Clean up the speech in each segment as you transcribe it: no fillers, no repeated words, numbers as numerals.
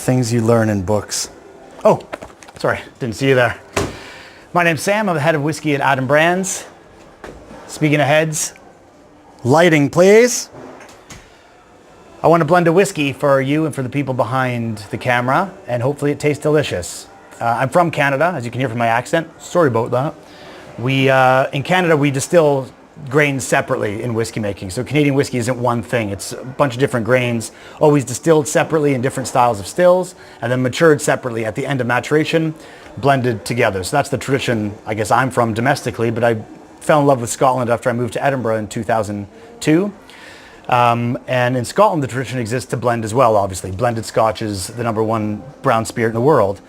Things you learn in books. Oh, sorry, didn't see you there. My name's Sam. I'm the head of whiskey at Adam Brands. Speaking of heads, lighting, please. I want to blend a whiskey for you and for the people behind the camera, and hopefully it tastes delicious. I'm from Canada, as you can hear from my accent. Sorry about that. In Canada, we distill grains separately in whiskey making. So Canadian whiskey isn't one thing. It's a bunch of different grains, always distilled separately in different styles of stills, and then matured separately at the end of maturation, blended together. So that's the tradition, I guess, I'm from domestically, but I fell in love with Scotland after I moved to Edinburgh in 2002. And in Scotland, the tradition exists to blend as well, obviously. Blended Scotch is the #1 brown spirit in the world.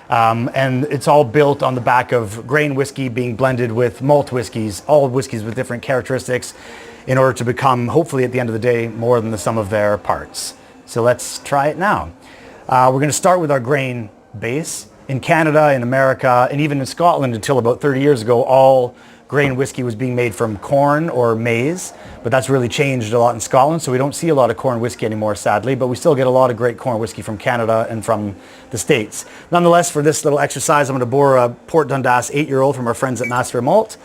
And it's all built on the back of grain whiskey being blended with malt whiskeys, all whiskeys with different characteristics, in order to become, hopefully at the end of the day, more than the sum of their parts. So let's try it now. We're going to start with our grain base. In Canada, in America, and even in Scotland until about 30 years ago, all grain whiskey was being made from corn or maize, but that's really changed a lot in Scotland, so we don't see a lot of corn whiskey anymore, sadly, but we still get a lot of great corn whiskey from Canada and from the States. Nonetheless, for this little exercise, I'm going to pour a Port Dundas 8-year-old from our friends at Master Malt.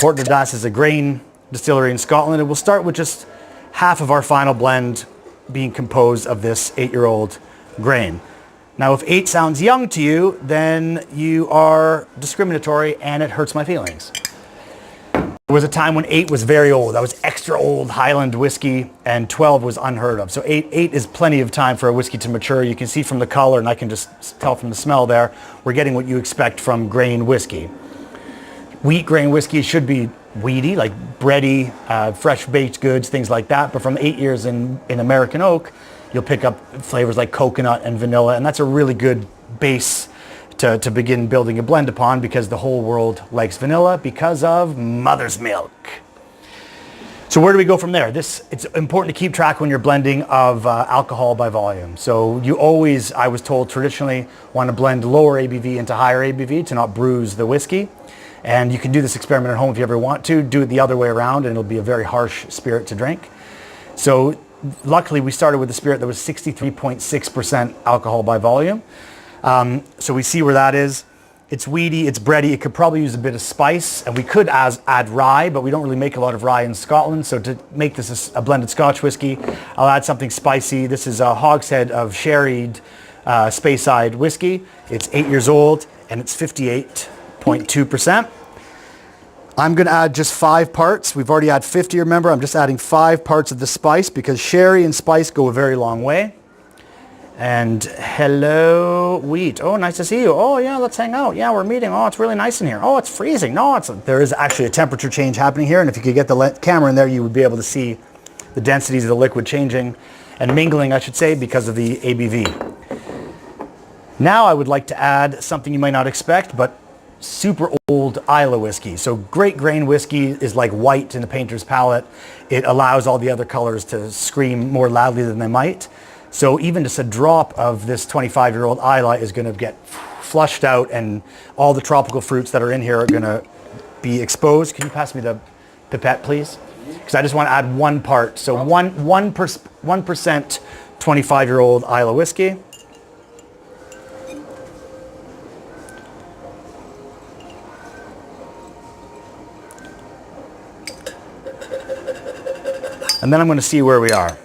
Port Dundas is a grain distillery in Scotland, and we'll start with just half of our final blend being composed of this 8-year-old grain. Now, if 8 sounds young to you, then you are discriminatory and it hurts my feelings. There was a time when 8 was very old. That was extra old Highland whiskey, and 12 was unheard of. So 8 is plenty of time for a whiskey to mature. You can see from the color, and I can just tell from the smell there, we're getting what you expect from grain whiskey. Wheat grain whiskey should be weedy, like bready, fresh baked goods, things like that. But from 8 years in American oak, you'll pick up flavors like coconut and vanilla, and that's a really good base to begin building a blend upon, because the whole world likes vanilla because of mother's milk. So where do we go from there? It's important to keep track when you're blending of alcohol by volume. So you always, I was told traditionally, want to blend lower ABV into higher ABV to not bruise the whiskey. And you can do this experiment at home if you ever want to. Do it the other way around and it'll be a very harsh spirit to drink. So luckily we started with a spirit that was 63.6% alcohol by volume. So we see where that is. It's weedy, it's bready. It could probably use a bit of spice, and we could add rye, but we don't really make a lot of rye in Scotland. So to make this a blended Scotch whiskey, I'll add something spicy. This is a hogshead of sherried Speyside whiskey. It's 8 years old and it's 58.2%. I'm going to add just 5 parts. We've already had 50, remember. I'm just adding 5 parts of the spice because sherry and spice go a very long way. And hello, wheat. Oh, nice to see you. Oh, yeah, let's hang out. Yeah, we're meeting. Oh, it's really nice in here. Oh, it's freezing. No, there is actually a temperature change happening here. And if you could get the camera in there, you would be able to see the densities of the liquid changing and mingling, I should say, because of the ABV. Now I would like to add something you might not expect, but super old Islay whiskey. So great grain whiskey is like white in a painter's palette. It allows all the other colors to scream more loudly than they might. So even just a drop of this 25-year-old Islay is going to get flushed out, and all the tropical fruits that are in here are going to be exposed. Can you pass me the pipette, please? Because I just want to add 1 part. So 1% 25-year-old Islay whiskey. And then I'm going to see where we are.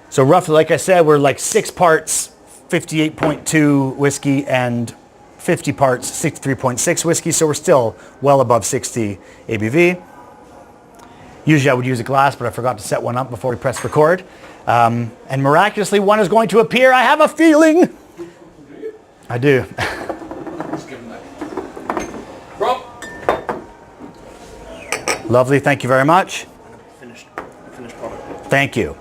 So roughly, like I said, we're like 6 parts 58.2 whiskey and 50 parts 63.6 whiskey. So we're still well above 60 ABV. Usually I would use a glass, but I forgot to set one up before we press record. And miraculously, one is going to appear. I have a feeling. I do. Lovely. Thank you very much. Finished product. Thank you.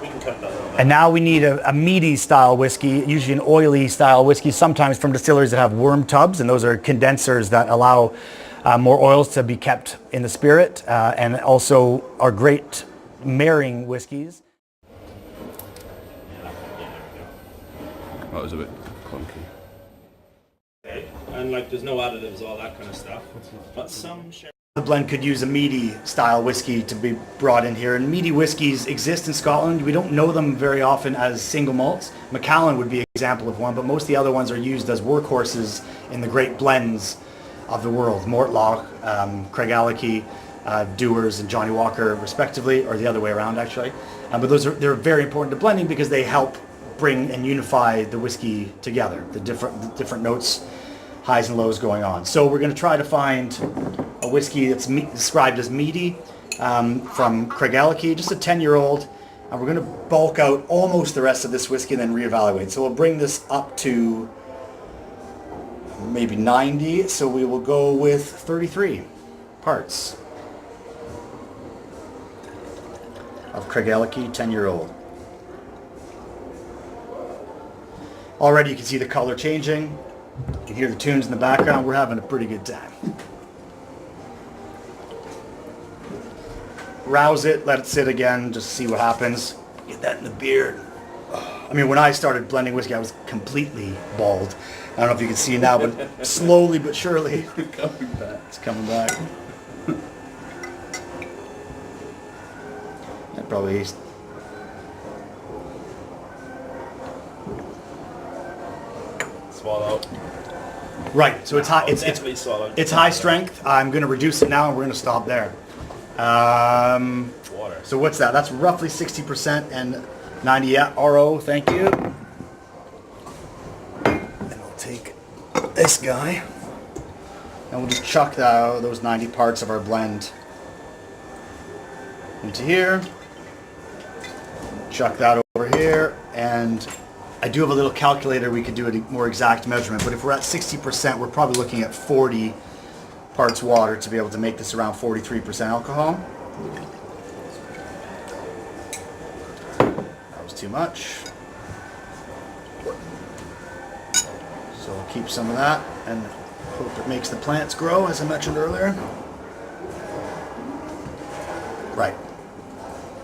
We can cut that out. And now we need a meaty style whiskey, usually an oily style whiskey, sometimes from distilleries that have worm tubs, and those are condensers that allow more oils to be kept in the spirit, and also are great marrying whiskeys. That was a bit clunky. Okay. And like there's no additives, all that kind of stuff. But some the blend could use a meaty style whiskey to be brought in here. And meaty whiskeys exist in Scotland. We don't know them very often as single malts. Macallan would be an example of one, but most of the other ones are used as workhorses in the great blends of the world. Mortlach, Craigellachie, Dewar's, and Johnnie Walker, respectively, or the other way around, actually. But they're very important to blending because they help bring and unify the whiskey together, the different notes, highs and lows going on. So we're going to try to find a whiskey that's described as meaty from Craigellachie, just a 10-year-old, and we're going to bulk out almost the rest of this whiskey and then reevaluate. So we'll bring this up to maybe 90, so we will go with 33 parts of Craigellachie 10-year-old. Already you can see the color changing. You can hear the tunes in the background. We're having a pretty good time. Rouse it, let it sit again, just see what happens. Get that in the beard. I mean, when I started blending whiskey, I was completely bald. I don't know if you can see now, but slowly but surely, Coming back. it's coming back. That probably Swallow. right. So it's high. Definitely swallow. It's high strength. I'm going to reduce it now, and we're going to stop there. Water. So what's that? That's roughly 60% and 90. Yeah, RO. Thank you. And we'll take this guy, and we'll just chuck those 90 parts of our blend into here. Chuck that over here, and I do have a little calculator. We could do a more exact measurement, but if we're at 60%, we're probably looking at 40 parts water to be able to make this around 43% alcohol. That was too much. So we'll keep some of that and hope it makes the plants grow, as I mentioned earlier. Right.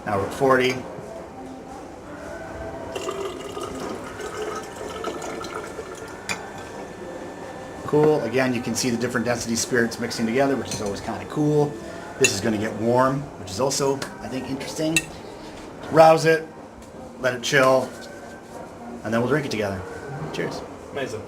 Now we're at 40. Cool. Again, you can see the different density spirits mixing together, which is always kind of cool. This is going to get warm, which is also, I think, interesting. Rouse it, let it chill, and then we'll drink it together. Cheers. Amazing.